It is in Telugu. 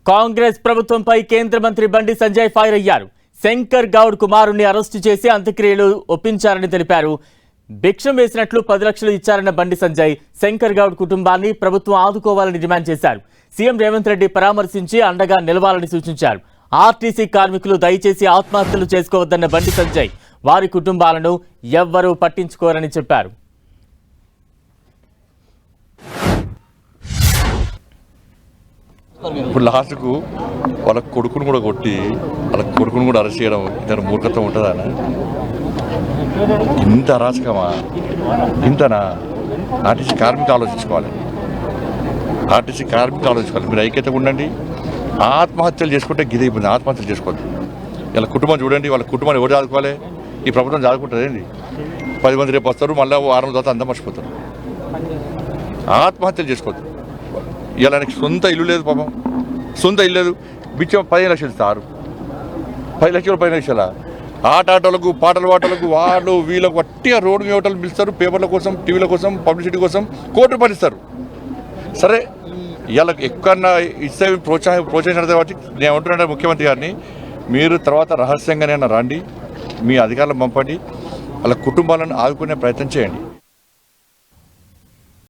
కాంగ్రెస్ ప్రభుత్వంపై కేంద్ర మంత్రి బండి సంజయ్ ఫైర్ అయ్యారు. శంకర్ గౌడ్ కుమారుణ్ణి అరెస్టు చేసి అంత్యక్రియలు ఒప్పించారని తెలిపారు. భిక్షం వేసినట్లు 10 లక్షలు ఇచ్చారన్న బండి సంజయ్ శంకర్ గౌడ్ కుటుంబాన్ని ప్రభుత్వం ఆదుకోవాలని డిమాండ్ చేశారు. సీఎం రేవంత్ రెడ్డి పరామర్శించి అండగా నిలవాలని సూచించారు. ఆర్టీసీ కార్మికులు దయచేసి ఆత్మహత్యలు చేసుకోవద్దన్న బండి సంజయ్ వారి కుటుంబాలను ఎవ్వరూ పట్టించుకోరని చెప్పారు. ఇప్పుడు లాస్ట్కు వాళ్ళ కొడుకును కూడా కొట్టి వాళ్ళ కొడుకును కూడా అరెస్ట్ చేయడం ఇతను మూర్ఖత్వం ఉంటుందా? ఇంత అరాచకమా? ఇంతనా? ఆర్టీసీ కార్మికులు ఆలోచించుకోవాలి. ఆర్టీసీ కార్మికులు ఆలోచించుకోవాలి. మీరు ఐక్యతగా ఉండండి. ఆత్మహత్యలు చేసుకుంటే గిదే ఇబ్బంది. ఆత్మహత్యలు చేసుకోవద్దు. ఇలా కుటుంబం చూడండి. వాళ్ళ కుటుంబాన్ని ఎవరు చదువుకోవాలి? ఈ ప్రభుత్వం చదువుకుంటుంది ఏంటి? 10 మంది రేపు వస్తారు, మళ్ళీ వారం తర్వాత అంతా మర్చిపోతారు. ఆత్మహత్యలు చేసుకోవద్దు. ఇలా ఆయనకి సొంత ఇల్లు లేదు, పాపం సొంత ఇల్లు లేదు. బిచ్చం 15 లక్షలు ఇస్తారు. 10 లక్షలు 15 లక్షల ఆటలకు పాటల పాటలకు వాళ్ళు వీళ్ళకు వట్టిగా రోడ్డు మీద హోటలు పిలుస్తారు. పేపర్ల కోసం, టీవీల కోసం, పబ్లిసిటీ కోసం కోట్లు పడిస్తారు. సరే, ఇలా ఎక్కడన్నా ఇస్తే ప్రోత్సహించడం కాబట్టి నేను అంటున్నాను ముఖ్యమంత్రి గారిని, మీరు తర్వాత రహస్యంగానే రండి, మీ అధికారులను పంపండి, వాళ్ళ కుటుంబాలను ఆదుకునే ప్రయత్నం చేయండి.